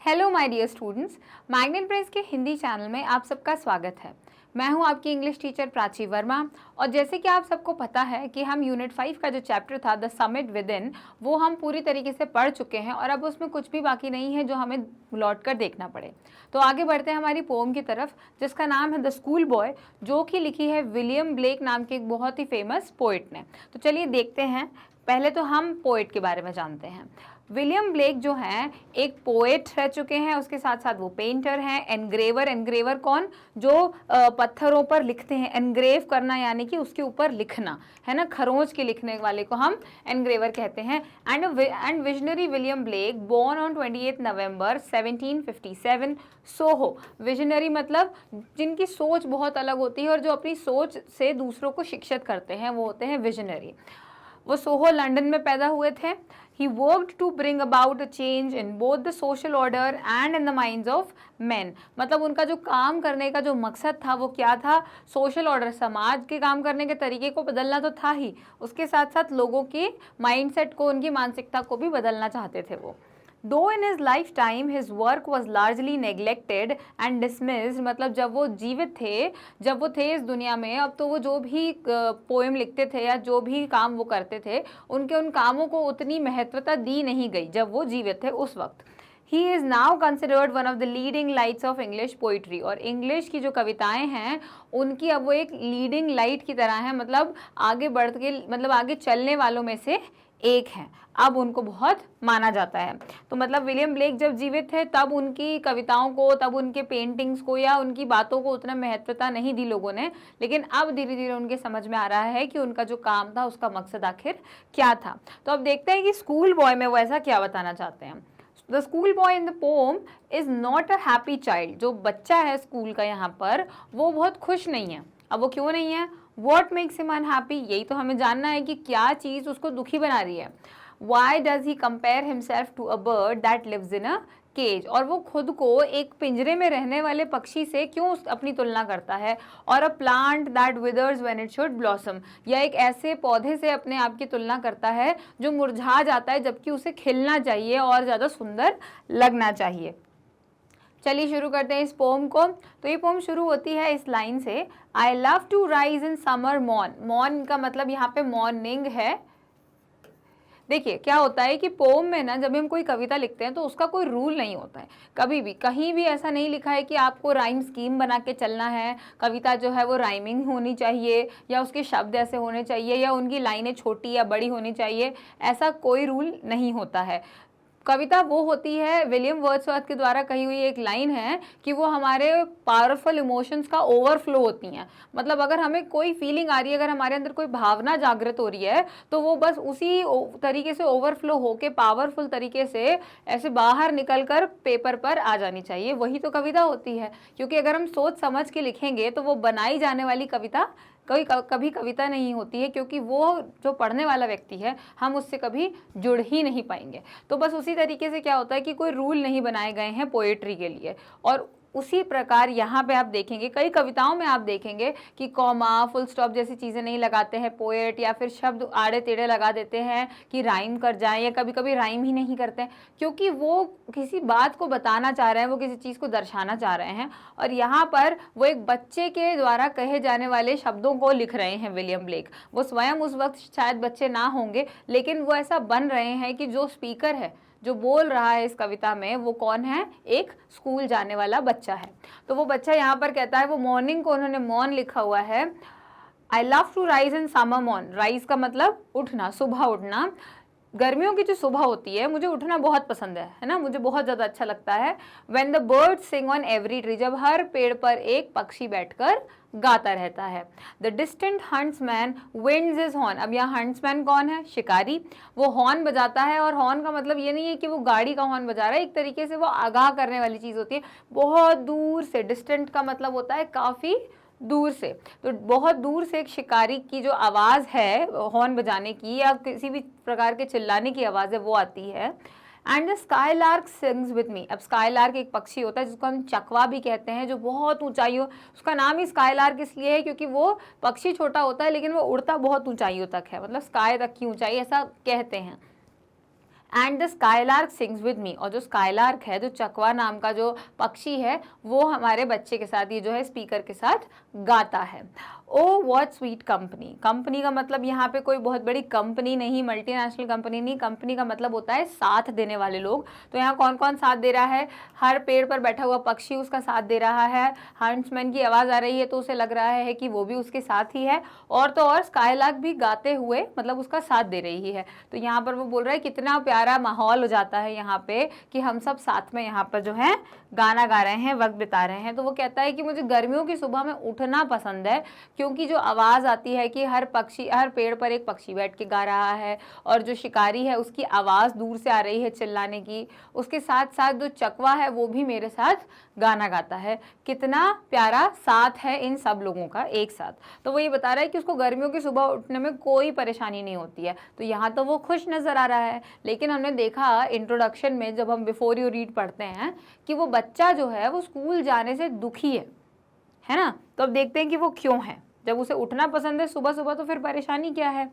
Hello my dear students, Magnet Brains के Hindi channel में आप सबका स्वागत है। मैं हूं आपकी इंग्लिश टीचर प्राची वर्मा और जैसे कि आप सबको पता है कि हम यूनिट 5 का जो चैप्टर था द समिट विद इन, वो हम पूरी तरीके से पढ़ चुके हैं और अब उसमें कुछ भी बाकी नहीं है जो हमें लौट कर देखना पड़े। तो आगे बढ़ते हैं हमारी पोम की तरफ, जिसका नाम है द स्कूल बॉय, जो कि लिखी है विलियम ब्लेक नाम के एक बहुत ही फेमस पोइट ने। तो चलिए देखते हैं। पहले तो हम पोइट के बारे में जानते हैं। विलियम ब्लेक जो हैं एक पोएट रह चुके हैं, उसके साथ साथ वो पेंटर हैं, एनग्रेवर। एनग्रेवर कौन? जो पत्थरों पर लिखते हैं। एनग्रेव करना यानी कि उसके ऊपर लिखना, है ना, खरोंच के लिखने वाले को हम एनग्रेवर कहते हैं। And visionary William Blake born on 28 November 1757 Soho. Visionary मतलब जिनकी सोच बहुत अलग होती है और जो अपनी सोच से दूसरों को शिक्षित करते हैं, वो होते हैं विजनरी। वो सोहो लंदन में पैदा हुए थे। He worked to bring about a change in both the social order and in the minds of men। मतलब उनका जो काम करने का जो मकसद था वो क्या था? सोशल ऑर्डर, समाज के काम करने के तरीके को बदलना तो था ही, उसके साथ साथ लोगों के माइंडसेट को, उनकी मानसिकता को भी बदलना चाहते थे वो। Though in his lifetime his work was largely neglected and dismissed, मतलब जब वो जीवित थे, जब वो थे इस दुनिया में, अब तो वो जो भी पोएम लिखते थे या जो भी काम वो करते थे, उनके उन कामों को उतनी महत्वता दी नहीं गई जब वो जीवित थे उस वक्त। He is now considered one of the leading lights of English poetry। और इंग्लिश की जो कविताएं हैं उनकी अब वो एक लीडिंग लाइट की तरह है, मतलब आगे बढ़ के, मतलब आगे चलने वालों में से एक हैं। अब उनको बहुत माना जाता है। तो मतलब विलियम ब्लेक जब जीवित थे तब उनकी कविताओं को, तब उनके पेंटिंग्स को या उनकी बातों को उतना महत्वता नहीं दी लोगों ने, लेकिन अब धीरे धीरे उनके समझ में आ रहा है कि उनका जो काम था उसका मकसद आखिर क्या था। तो अब देखते हैं कि स्कूल बॉय में वो ऐसा क्या बताना चाहते हैं। The school boy in the pome is not a happy child. जो बच्चा है स्कूल का यहाँ पर, वो बहुत खुश नहीं है। अब वो क्यों नहीं है? What makes him unhappy? यही तो हमें जानना है कि क्या चीज़ उसको दुखी बना रही है। Why does he compare himself to a bird that lives in a cage? और वो खुद को एक पिंजरे में रहने वाले पक्षी से क्यों अपनी तुलना करता है? और a plant that withers when it should blossom, या एक ऐसे पौधे से अपने आप की तुलना करता है जो मुरझा जाता है जबकि उसे खिलना चाहिए और ज़्यादा सुंदर लगना चाहिए। चलिए शुरू करते हैं इस पोम को। तो ये पोम शुरू होती है इस लाइन से, I love to rise in summer morn. Morn का मतलब यहाँ पे मॉर्निंग है। देखिए क्या होता है कि पोम में ना, जब हम कोई कविता लिखते हैं तो उसका कोई रूल नहीं होता है। कभी भी कहीं भी ऐसा नहीं लिखा है कि आपको राइम स्कीम बना के चलना है, कविता जो है वो राइमिंग होनी चाहिए या उसके शब्द ऐसे होने चाहिए या उनकी लाइनें छोटी या बड़ी होनी चाहिए, ऐसा कोई रूल नहीं होता है। कविता वो होती है, विलियम वर्ड्सवर्थ के द्वारा कही हुई एक लाइन है कि वो हमारे पावरफुल इमोशंस का ओवरफ्लो होती हैं। मतलब अगर हमें कोई फीलिंग आ रही है, अगर हमारे अंदर कोई भावना जागृत हो रही है, तो वो बस उसी तरीके से ओवरफ्लो होके पावरफुल तरीके से ऐसे बाहर निकल कर पेपर पर आ जानी चाहिए। वही तो कविता होती है। क्योंकि अगर हम सोच समझ के लिखेंगे तो वो बनाई जाने वाली कविता कभी कविता नहीं होती है, क्योंकि वो जो पढ़ने वाला व्यक्ति है हम उससे कभी जुड़ ही नहीं पाएंगे। तो बस उसी तरीके से क्या होता है कि कोई रूल नहीं बनाए गए हैं पोएट्री के लिए। और उसी प्रकार यहाँ पे आप देखेंगे कई कविताओं में आप देखेंगे कि कॉमा, फुल स्टॉप जैसी चीज़ें नहीं लगाते हैं पोएट, या फिर शब्द आड़े टेढ़े लगा देते हैं कि राइम कर जाएं, या कभी कभी राइम ही नहीं करते हैं, क्योंकि वो किसी बात को बताना चाह रहे हैं, वो किसी चीज़ को दर्शाना चाह रहे हैं। और यहाँ पर वो एक बच्चे के द्वारा कहे जाने वाले शब्दों को लिख रहे हैं विलियम ब्लेक। वो स्वयं उस वक्त शायद बच्चे ना होंगे, लेकिन वो ऐसा बन रहे हैं कि जो स्पीकर है, जो बोल रहा है इस कविता में, वो कौन है? एक स्कूल जाने वाला बच्चा है। तो वो बच्चा यहाँ पर कहता है, वो मॉर्निंग को उन्होंने मॉर्न लिखा हुआ है। I love to rise in summer morn. Rise का मतलब उठना, सुबह उठना। गर्मियों की जो सुबह होती है मुझे उठना बहुत पसंद है ना, मुझे बहुत ज़्यादा अच्छा लगता है। When the birds sing on every tree, जब हर पेड़ पर एक पक्षी बैठकर गाता रहता है। The distant huntsman winds his horn. अब यहाँ हंट्समैन कौन है? शिकारी। वो हॉर्न बजाता है, और हॉर्न का मतलब ये नहीं है कि वो गाड़ी का हॉर्न बजा रहा है, एक तरीके से वो आगाह करने वाली चीज़ होती है, बहुत दूर से। डिस्टेंट का मतलब होता है काफ़ी दूर से। तो बहुत दूर से एक शिकारी की जो आवाज़ है हॉर्न बजाने की या किसी भी प्रकार के चिल्लाने की आवाज़ है, वो आती है। And the sky lark sings with me. अब स्काई लार्क एक पक्षी होता है जिसको हम चकवा भी कहते हैं, जो बहुत ऊंचाइयों, उसका नाम ही स्काई लार्क इसलिए है क्योंकि वो पक्षी छोटा होता है लेकिन वो उड़ता बहुत ऊंचाइयों तक है, मतलब स्काई तक की ऊंचाई ऐसा कहते हैं। And the skylark sings with me, और जो स्काईलार्क है, जो चकवा नाम का जो पक्षी है, वो हमारे बच्चे के साथ, ये जो है स्पीकर के साथ गाता है। Oh what sweet company, company का मतलब यहाँ पे कोई बहुत बड़ी कंपनी नहीं, मल्टीनेशनल कंपनी नहीं, कंपनी का मतलब होता है साथ देने वाले लोग। तो यहाँ कौन कौन साथ दे रहा है? हर पेड़ पर बैठा हुआ पक्षी उसका साथ दे रहा है, हंट्समैन की आवाज़ आ रही है तो उसे लग रहा है कि वो भी उसके साथ ही है, और तो और स्काईलार्क भी गाते हुए मतलब उसका साथ दे रही है। तो यहाँ पर वो बोल रहा है कितना प्यारा माहौल हो जाता है यहाँ पे कि हम सब साथ में यहाँ पर जो है गाना गा रहे हैं, वक्त बिता रहे हैं। तो वो कहता है कि मुझे गर्मियों की सुबह में उठना पसंद है, क्योंकि जो आवाज़ आती है कि हर पेड़ पर एक पक्षी बैठ के गा रहा है, और जो शिकारी है उसकी आवाज़ दूर से आ रही है चिल्लाने की, उसके साथ साथ जो चकवा है वो भी मेरे साथ गाना गाता है। कितना प्यारा साथ है इन सब लोगों का एक साथ। तो वो ये बता रहा है कि उसको गर्मियों की सुबह उठने में कोई परेशानी नहीं होती है। तो यहाँ तो वो खुश नज़र आ रहा है, लेकिन हमने देखा इंट्रोडक्शन में जब हम बिफोर यू रीड पढ़ते हैं कि वो बच्चा जो है वो स्कूल जाने से दुखी है ना। तो अब देखते हैं कि वो क्यों है। जब उसे उठना पसंद है सुबह सुबह, तो फिर परेशानी क्या है?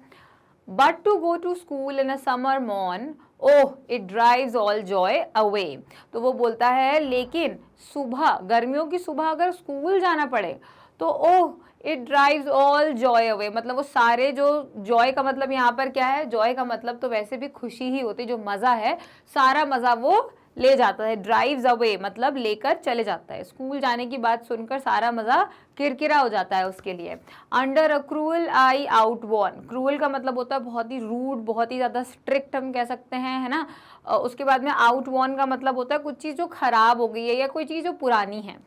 But to go to school in a summer morn, oh it drives all joy away. तो वो बोलता है लेकिन सुबह, गर्मियों की सुबह अगर स्कूल जाना पड़े तो ओह it drives all joy away, मतलब वो सारे जो जॉय का मतलब यहाँ पर क्या है? जॉय का मतलब तो वैसे भी खुशी ही होती है, जो मज़ा है सारा मज़ा वो ले जाता है। ड्राइव्स अवे मतलब लेकर चले जाता है। स्कूल जाने की बात सुनकर सारा मज़ा किरकिरा हो जाता है उसके लिए। Under a cruel eye outworn, cruel का मतलब होता है बहुत ही रूड, बहुत ही ज़्यादा स्ट्रिक्ट हम कह सकते हैं, है ना। उसके बाद में आउटवॉर्न का मतलब होता है कुछ चीज़ जो खराब हो गई है या कोई चीज़ जो पुरानी है।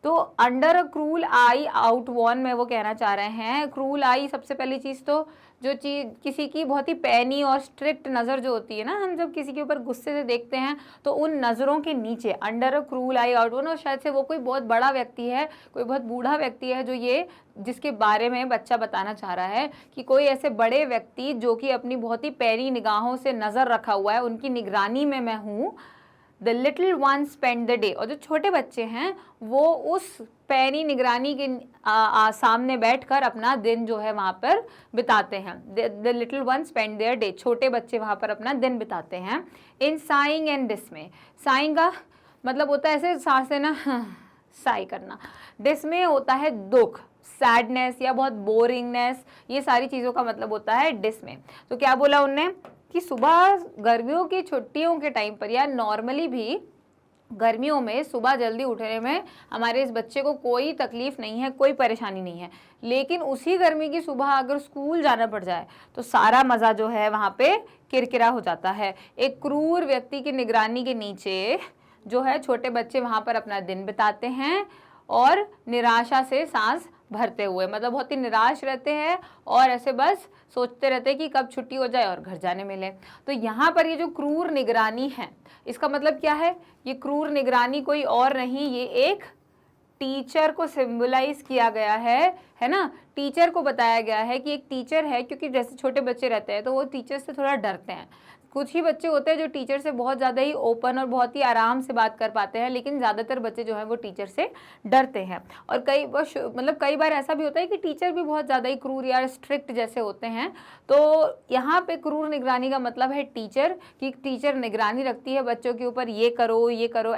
तो अंडर अ क्रूल आई आउटवॉर्न में वो कहना चाह रहे हैं, क्रूल आई सबसे पहली चीज़ तो जो चीज़ किसी की बहुत ही पैनी और स्ट्रिक्ट नज़र जो होती है ना, हम जब किसी के ऊपर गुस्से से देखते हैं तो उन नज़रों के नीचे अंडर अ क्रूल आई आउटवॉर्न, और शायद से वो कोई बहुत बड़ा व्यक्ति है, कोई बहुत बूढ़ा व्यक्ति है जो ये जिसके बारे में बच्चा बताना चाह रहा है कि कोई ऐसे बड़े व्यक्ति जो कि अपनी बहुत ही पैनी निगाहों से नज़र रखा हुआ है, उनकी निगरानी में मैं हूँ। The little one spend the day, और जो छोटे बच्चे हैं वो उस पैनी निगरानी के सामने बैठकर अपना दिन जो है वहाँ पर बिताते हैं। The little one spend their day, छोटे बच्चे वहाँ पर अपना दिन बिताते हैं। इन साइंग एंड डिसमे, साइंग का मतलब होता है ऐसे सांस लेना, साई करना। डिसमे होता है दुख, सैडनेस या बहुत बोरिंगनेस, ये सारी चीज़ों का मतलब होता है डिसमे। तो क्या बोला उनने कि सुबह गर्मियों की छुट्टियों के टाइम पर या नॉर्मली भी गर्मियों में सुबह जल्दी उठने में हमारे इस बच्चे को कोई तकलीफ नहीं है, कोई परेशानी नहीं है, लेकिन उसी गर्मी की सुबह अगर स्कूल जाना पड़ जाए तो सारा मज़ा जो है वहाँ पे किरकिरा हो जाता है। एक क्रूर व्यक्ति की निगरानी के नीचे जो है छोटे बच्चे वहाँ पर अपना दिन बिताते हैं और निराशा से सांस भरते हुए, मतलब बहुत ही निराश रहते हैं और ऐसे बस सोचते रहते हैं कि कब छुट्टी हो जाए और घर जाने मिले। तो यहाँ पर ये जो क्रूर निगरानी है, इसका मतलब क्या है? ये क्रूर निगरानी कोई और नहीं, ये एक टीचर को सिंबलाइज किया गया है ना। टीचर को बताया गया है कि एक टीचर है, क्योंकि जैसे छोटे बच्चे रहते हैं तो वो टीचर से थोड़ा डरते हैं। कुछ ही बच्चे होते हैं जो टीचर से बहुत ज़्यादा ही ओपन और बहुत ही आराम से बात कर पाते हैं, लेकिन ज़्यादातर बच्चे जो हैं वो टीचर से डरते हैं। और कई बार ऐसा भी होता है कि टीचर भी बहुत ज़्यादा ही क्रूर या स्ट्रिक्ट जैसे होते हैं। तो यहाँ पे क्रूर निगरानी का मतलब है टीचर, कि टीचर निगरानी रखती है बच्चों के ऊपर, ये करो,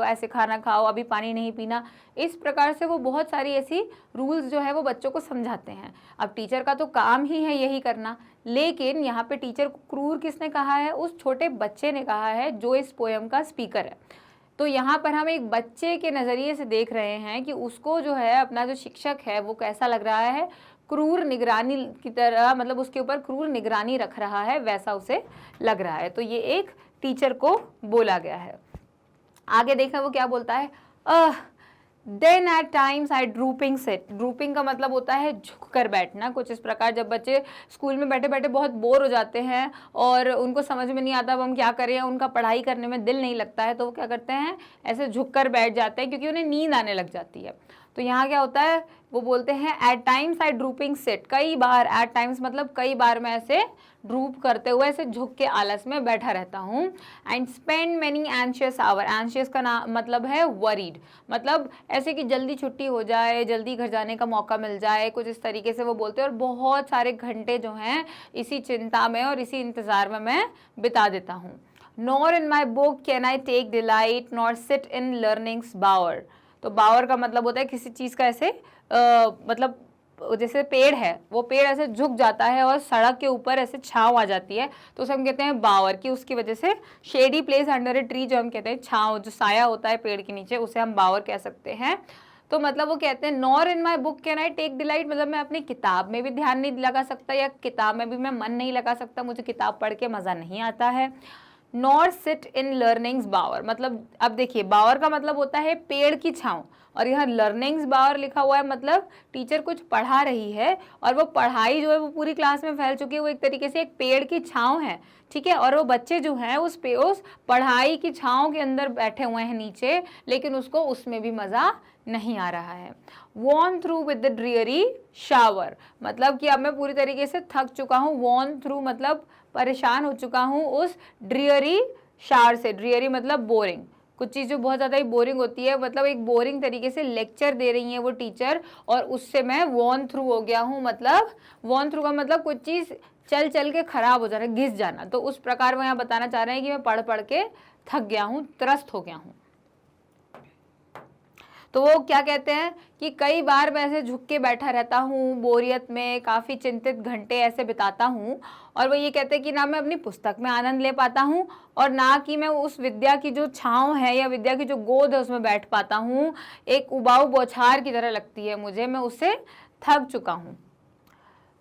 ऐसे खाना खाओ, अभी पानी नहीं पीना, इस प्रकार से वो बहुत सारी ऐसी रूल्स जो है वो बच्चों को समझाते हैं। अब टीचर का तो काम ही है यही करना, लेकिन यहाँ पे टीचर को क्रूर किसने कहा है? उस छोटे बच्चे ने कहा है जो इस पोएम का स्पीकर है। तो यहाँ पर हम एक बच्चे के नज़रिए से देख रहे हैं कि उसको जो है अपना जो शिक्षक है वो कैसा लग रहा है, क्रूर निगरानी की तरह, मतलब उसके ऊपर क्रूर निगरानी रख रहा है वैसा उसे लग रहा है। तो ये एक टीचर को बोला गया है। आगे देखा वो क्या बोलता है, then at times I drooping sit, drooping का मतलब होता है झुक कर बैठना। कुछ इस प्रकार जब बच्चे स्कूल में बैठे बैठे बहुत बोर हो जाते हैं और उनको समझ में नहीं आता अब हम क्या करें, उनका पढ़ाई करने में दिल नहीं लगता है, तो वो क्या करते हैं, ऐसे झुक कर बैठ जाते हैं क्योंकि उन्हें नींद आने लग जाती है। तो यहाँ क्या होता है, वो बोलते हैं at times I drooping sit, कई बार, एट टाइम्स मतलब कई बार मैं ऐसे ड्रूप करते हुए ऐसे झुक के आलस में बैठा रहता हूँ। And spend many anxious hour, anxious का नाम मतलब है वरीड, मतलब ऐसे कि जल्दी छुट्टी हो जाए, जल्दी घर जाने का मौका मिल जाए, कुछ इस तरीके से वो बोलते हैं। और बहुत सारे घंटे जो हैं इसी चिंता में और इसी इंतज़ार में मैं बिता देता हूँ। Nor in my book can I take delight nor sit in learning's bower. तो बावर का मतलब होता है किसी चीज़ का ऐसे मतलब जैसे पेड़ है, वो पेड़ ऐसे झुक जाता है और सड़क के ऊपर ऐसे छांव आ जाती है, तो उसे हम कहते हैं बावर, की उसकी वजह से shady place under a tree, जो हम कहते हैं छांव, जो साया होता है पेड़ के नीचे, उसे हम बावर कह सकते हैं। तो मतलब वो कहते हैं nor in my book can I take delight, मतलब मैं अपनी किताब में भी ध्यान नहीं लगा सकता या किताब में भी मैं मन नहीं लगा सकता, मुझे किताब पढ़ के मज़ा नहीं आता है। नॉर सिट इन लर्निंग्स बावर, मतलब अब देखिए बावर का मतलब होता है पेड़ की छांव, और यहाँ लर्निंग्स बावर लिखा हुआ है मतलब टीचर कुछ पढ़ा रही है और वो पढ़ाई जो है वो पूरी क्लास में फैल चुकी है, वो एक तरीके से एक पेड़ की छांव है, ठीक है। और वो बच्चे जो हैं उस पढ़ाई की छांव के अंदर बैठे हुए हैं नीचे, लेकिन उसको उसमें भी मज़ा नहीं आ रहा है। Worn through with the dreary shower, मतलब कि अब मैं पूरी तरीके से थक चुका हूँ, वॉर्न थ्रू मतलब परेशान हो चुका हूँ उस ड्रियरी शावर से। ड्रियरी मतलब बोरिंग, कुछ चीज़ जो बहुत ज़्यादा ही बोरिंग होती है, मतलब एक बोरिंग तरीके से लेक्चर दे रही हैं वो टीचर, और उससे मैं वॉर्न थ्रू हो गया हूँ। मतलब वॉर्न थ्रू का मतलब कुछ चीज़ चल चल के खराब हो जाना, घिस जाना, तो उस प्रकार वो यहाँ बताना चाह रहे हैं कि मैं पढ़ पढ़ के थक गया हूँ, त्रस्त हो गया हूँ। तो वो क्या कहते हैं कि कई बार मैं ऐसे झुक के बैठा रहता हूँ बोरियत में, काफ़ी चिंतित घंटे ऐसे बिताता हूँ, और वो ये कहते हैं कि ना मैं अपनी पुस्तक में आनंद ले पाता हूँ और ना कि मैं उस विद्या की जो छाँव है या विद्या की जो गोद है उसमें बैठ पाता हूँ। एक उबाऊ बौछार की तरह लगती है मुझे, मैं उससे थक चुका हूँ।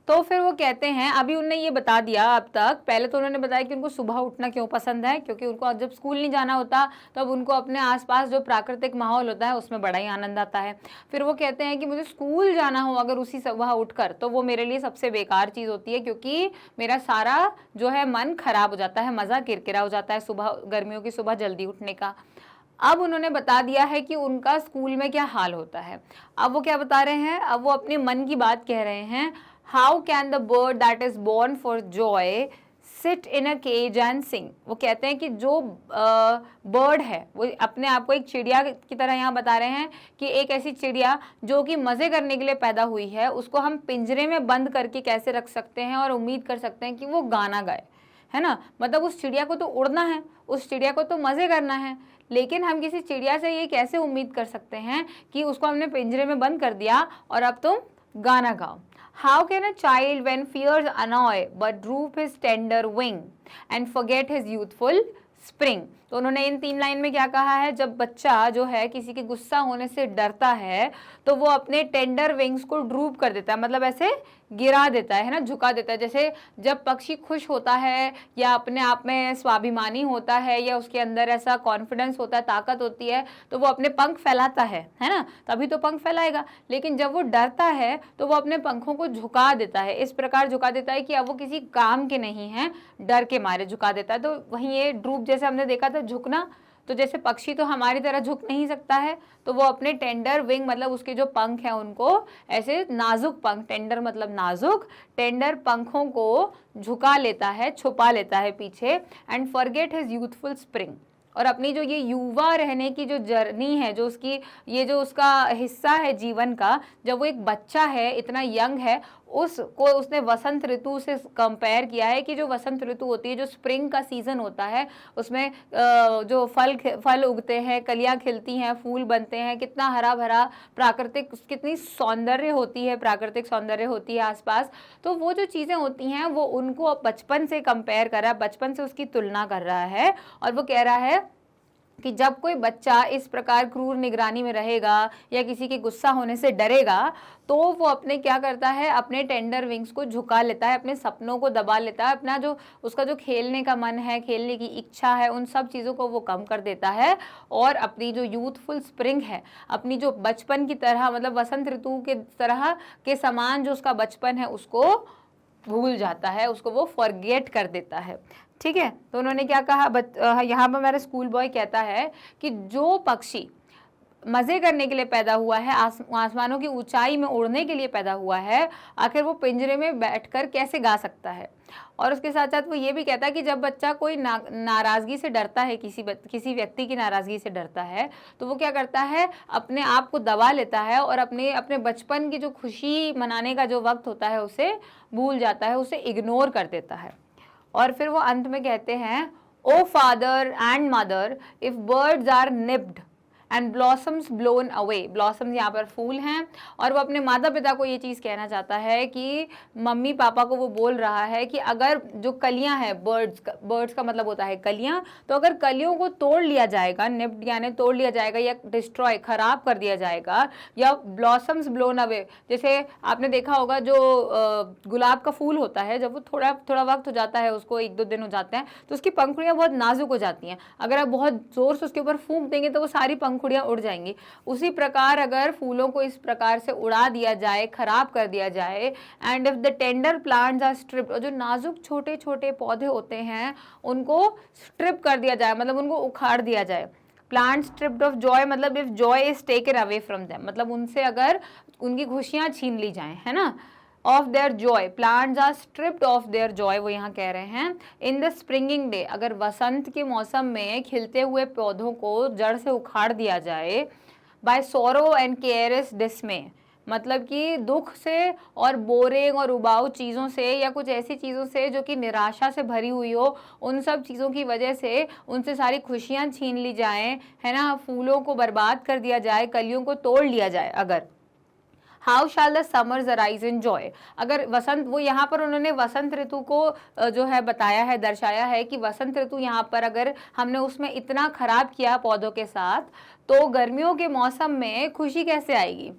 तो फिर वो कहते हैं, अभी उन्होंने ये बता दिया अब तक, पहले तो उन्होंने बताया कि उनको सुबह उठना क्यों पसंद है, क्योंकि उनको जब स्कूल नहीं जाना होता तब उनको अपने आसपास जो प्राकृतिक माहौल होता है उसमें बड़ा ही आनंद आता है। फिर वो कहते हैं कि मुझे स्कूल जाना हो अगर उसी सुबह उठकर, तो वो मेरे लिए सबसे बेकार चीज़ होती है, क्योंकि मेरा सारा जो है मन खराब हो जाता है, मज़ा किरकिरा हो जाता है सुबह, गर्मियों की सुबह जल्दी उठने का। अब उन्होंने बता दिया है कि उनका स्कूल में क्या हाल होता है। अब वो क्या बता रहे हैं, अब वो अपने मन की बात कह रहे हैं। How can the bird that is born for joy sit in a cage and sing. वो कहते हैं कि जो बर्ड है वो अपने आप को एक चिड़िया की तरह यहाँ बता रहे हैं कि एक ऐसी चिड़िया जो कि मज़े करने के लिए पैदा हुई है, उसको हम पिंजरे में बंद करके कैसे रख सकते हैं और उम्मीद कर सकते हैं कि वो गाना गाए, है ना। मतलब उस चिड़िया को तो उड़ना है, उस चिड़िया को तो मज़े करना है, लेकिन हम किसी चिड़िया से ये कैसे उम्मीद कर सकते हैं कि उसको हमने पिंजरे में बंद कर दिया और अब तुम गाना गाओ। How can a child when fears annoy but droop his tender wing and forget his youthful spring। तो उन्होंने इन 3 लाइन में क्या कहा है, जब बच्चा जो है किसी के गुस्सा होने से डरता है तो वो अपने टेंडर विंग्स को ड्रूप कर देता है, मतलब ऐसे गिरा देता है ना, झुका देता है। जैसे जब पक्षी खुश होता है या अपने आप में स्वाभिमानी होता है या उसके अंदर ऐसा कॉन्फिडेंस होता है, ताकत होती है, तो वो अपने पंख फैलाता है ना, तभी तो पंख फैलाएगा। लेकिन जब वो डरता है तो वो अपने पंखों को झुका देता है, इस प्रकार झुका देता है कि अब वो किसी काम के नहीं है, डर के मारे झुका देता है। तो वहीं ये ड्रूप जैसे हमने देखा था झुकना, तो जैसे पक्षी तो हमारी तरह झुक नहीं सकता है, तो वो अपने टेंडर विंग मतलब उसके जो पंख हैं उनको ऐसे नाजुक पंख, टेंडर मतलब नाजुक, टेंडर पंखों को झुका लेता है, छुपा लेता है पीछे, and forget his youthful spring. और अपनी जो ये युवा रहने की जो जर्नी है, जो उसकी ये जो उसका हिस्सा है जीवन का, जब वो एक बच्चा है, इतना यंग है, उसको उसने वसंत ऋतु से कंपेयर किया है कि जो वसंत ऋतु होती है, जो स्प्रिंग का सीज़न होता है, उसमें जो फल उगते हैं, कलियां खिलती हैं, फूल बनते हैं, कितना हरा भरा प्राकृतिक, कितनी सौंदर्य होती है, प्राकृतिक सौंदर्य होती है आसपास। तो वो जो चीज़ें होती हैं वो उनको बचपन से कंपेयर कर रहा है, बचपन से उसकी तुलना कर रहा है, और वो कह रहा है कि जब कोई बच्चा इस प्रकार क्रूर निगरानी में रहेगा या किसी के गुस्सा होने से डरेगा, तो वो अपने क्या करता है, अपने टेंडर विंग्स को झुका लेता है, अपने सपनों को दबा लेता है, अपना जो उसका जो खेलने का मन है, खेलने की इच्छा है, उन सब चीज़ों को वो कम कर देता है, और अपनी जो यूथफुल स्प्रिंग है, अपनी जो बचपन की तरह मतलब वसंत ऋतु के तरह के समान जो उसका बचपन है उसको भूल जाता है, उसको वो फॉरगेट कर देता है। ठीक है, तो उन्होंने क्या कहा, यहाँ पर मेरा स्कूल बॉय कहता है कि जो पक्षी मज़े करने के लिए पैदा हुआ है, आसमानों की ऊंचाई में उड़ने के लिए पैदा हुआ है, आखिर वो पिंजरे में बैठकर कैसे गा सकता है। और उसके साथ साथ वो ये भी कहता है कि जब बच्चा कोई नाराज़गी से डरता है, किसी व्यक्ति की नाराज़गी से डरता है, तो वो क्या करता है, अपने आप को दबा लेता है और अपने बचपन की जो खुशी मनाने का जो वक्त होता है उसे भूल जाता है, उसे इग्नोर कर देता है। और फिर वो अंत में कहते हैं, O father and mother if birds are nipped and blossoms blown away, blossoms यहाँ पर फूल हैं, और वो अपने माता पिता को ये चीज़ कहना चाहता है कि मम्मी पापा को वो बोल रहा है कि अगर जो कलियाँ हैं, बर्ड्स का मतलब होता है कलियाँ, तो अगर कलियों को तोड़ लिया जाएगा, निप्ड यानी तोड़ लिया जाएगा या डिस्ट्रॉय खराब कर दिया जाएगा, या ब्लॉसम्स ब्लोन अवे, जैसे आपने देखा होगा जो गुलाब का फूल होता है, जब वो थोड़ा थोड़ा वक्त हो जाता है, उसको 1-2 दिन हो जाते हैं, तो उसकी पंखुड़ियाँ बहुत नाजुक हो जाती हैं, अगर आप बहुत जोर से उसके ऊपर फूंक देंगे तो वो सारी पंखुड़ियाँ उड़ जाएंगी। उसी प्रकार अगर फूलों को इस प्रकार से उड़ा दिया जाए, खराब कर दिया जाए, and if the tender plants are stripped, और जो नाजुक छोटे छोटे पौधे होते हैं उनको स्ट्रिप कर दिया जाए, मतलब उनको उखाड़ दिया जाए। प्लांट स्ट्रिप्ड ऑफ जॉय, मतलब if Joy is taken away from them, मतलब उनसे अगर उनकी खुशियां छीन ली जाएं, है ना। Of their joy, plants are stripped of their joy, वो यहाँ कह रहे हैं। इन द स्प्रिंगिंग डे, अगर वसंत के मौसम में खिलते हुए पौधों को जड़ से उखाड़ दिया जाए। बाय सोरो एंड केयरलेस डिस्मे, मतलब कि दुख से और बोरिंग और उबाऊ चीज़ों से, या कुछ ऐसी चीज़ों से जो कि निराशा से भरी हुई हो, उन सब चीज़ों की वजह से उनसे सारी खुशियाँ छीन ली जाएं, है ना, फूलों को बर्बाद कर दिया जाए, कलियों को तोड़ लिया जाए। अगर how shell the summers arise in joy, अगर वसंत, वो यहाँ पर उन्होंने वसंत ऋतु को जो है बताया है, दर्शाया है कि वसंत ऋतु यहाँ पर अगर हमने उसमें इतना खराब किया पौधों के साथ, तो गर्मियों के मौसम में खुशी कैसे आएगी।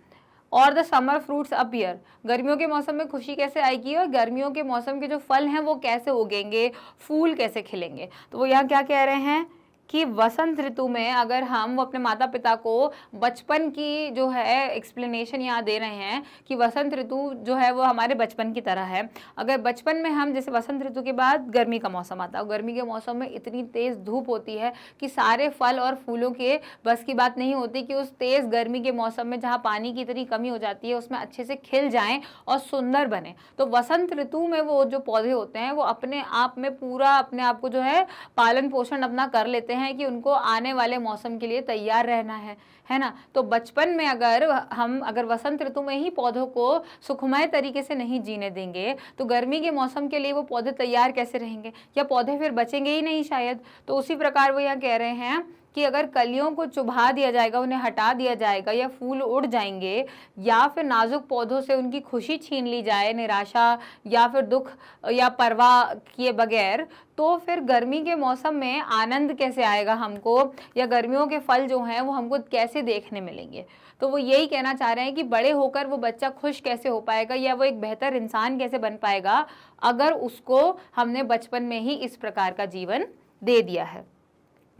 और द समर फ्रूट्स अपीयर, गर्मियों के मौसम में खुशी कैसे आएगी और गर्मियों के मौसम के जो फल हैं वो कैसे उगेंगे, फूल कैसे खिलेंगे। तो वो यहाँ क्या कह रहे हैं कि वसंत ऋतु में अगर हम अपने माता पिता को बचपन की जो है एक्सप्लेनेशन यहाँ दे रहे हैं कि वसंत ऋतु जो है वो हमारे बचपन की तरह है। अगर बचपन में हम, जैसे वसंत ऋतु के बाद गर्मी का मौसम आता है, गर्मी के मौसम में इतनी तेज़ धूप होती है कि सारे फल और फूलों के बस की बात नहीं होती कि उस तेज़ गर्मी के मौसम में जहाँ पानी की इतनी कमी हो जाती है उसमें अच्छे से खिल जाएं और सुंदर बने। तो वसंत ऋतु में वो जो पौधे होते हैं वो अपने आप में पूरा अपने आप को जो है पालन पोषण अपना कर लेते हैं कि उनको आने वाले मौसम के लिए तैयार रहना है ना। तो बचपन में अगर वसंत ऋतु में ही पौधों को सुखमय तरीके से नहीं जीने देंगे तो गर्मी के मौसम के लिए वो पौधे तैयार कैसे रहेंगे, या पौधे फिर बचेंगे ही नहीं शायद। तो उसी प्रकार वो यहाँ कह रहे हैं कि अगर कलियों को चुभा दिया जाएगा, उन्हें हटा दिया जाएगा, या फूल उड़ जाएंगे, या फिर नाजुक पौधों से उनकी खुशी छीन ली जाए, निराशा या फिर दुख या परवाह किए बगैर, तो फिर गर्मी के मौसम में आनंद कैसे आएगा हमको, या गर्मियों के फल जो हैं वो हमको कैसे देखने मिलेंगे। तो वो यही कहना चाह रहे हैं कि बड़े होकर वो बच्चा खुश कैसे हो पाएगा, या वो एक बेहतर इंसान कैसे बन पाएगा अगर उसको हमने बचपन में ही इस प्रकार का जीवन दे दिया है।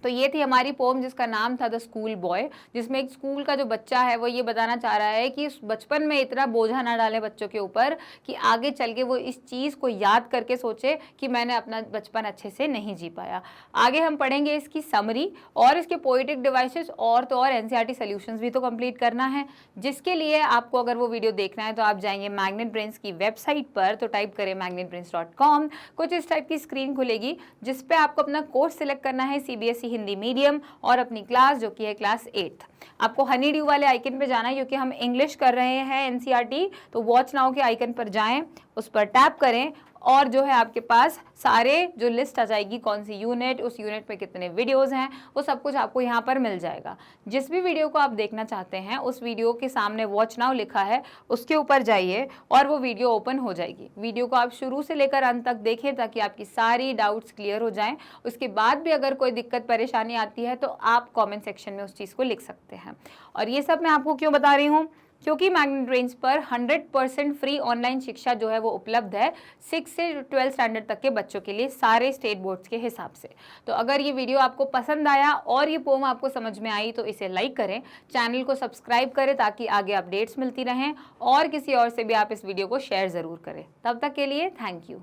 तो ये थी हमारी पोम जिसका नाम था द स्कूल बॉय, जिसमें एक स्कूल का जो बच्चा है वो ये बताना चाह रहा है कि बचपन में इतना बोझा ना डालें बच्चों के ऊपर कि आगे चल के वो इस चीज़ को याद करके सोचे कि मैंने अपना बचपन अच्छे से नहीं जी पाया। आगे हम पढ़ेंगे इसकी समरी और इसके पोइटिक डिवाइसेस, और तो और एनसीईआरटी सॉल्यूशंस भी तो कंप्लीट करना है, जिसके लिए आपको अगर वो वीडियो देखना है तो आप जाएंगे मैग्नेट ब्रेन्स की वेबसाइट पर, तो टाइप करें magnetbrains.com। कुछ इस टाइप की स्क्रीन खुलेगी जिसपे आपको अपना कोर्स सिलेक्ट करना है, सीबीएसई हिंदी मीडियम, और अपनी क्लास जो कि है क्लास 8। आपको हनी ड्यू वाले आइकन पे जाना है क्योंकि हम इंग्लिश कर रहे हैं एनसीईआरटी। तो वॉच नाउ के आइकन पर जाएं, उस पर टैप करें और जो है आपके पास सारे जो लिस्ट आ जाएगी, कौन सी यूनिट, उस यूनिट पे कितने वीडियोस हैं, वो सब कुछ आपको यहाँ पर मिल जाएगा। जिस भी वीडियो को आप देखना चाहते हैं उस वीडियो के सामने वॉच नाउ लिखा है, उसके ऊपर जाइए और वो वीडियो ओपन हो जाएगी। वीडियो को आप शुरू से लेकर अंत तक देखें ताकि आपकी सारी डाउट्स क्लियर हो जाएं। उसके बाद भी अगर कोई दिक्कत परेशानी आती है तो आप कॉमेंट सेक्शन में उस चीज़ को लिख सकते हैं। और ये सब मैं आपको क्यों बता रही हूँ, क्योंकि मैग्नेट ब्रेन्स पर 100% फ्री ऑनलाइन शिक्षा जो है वो उपलब्ध है 6 से 12 स्टैंडर्ड तक के बच्चों के लिए, सारे स्टेट बोर्ड्स के हिसाब से। तो अगर ये वीडियो आपको पसंद आया और ये पोम आपको समझ में आई तो इसे लाइक करें, चैनल को सब्सक्राइब करें ताकि आगे अपडेट्स मिलती रहें, और किसी और से भी आप इस वीडियो को शेयर ज़रूर करें। तब तक के लिए थैंक यू।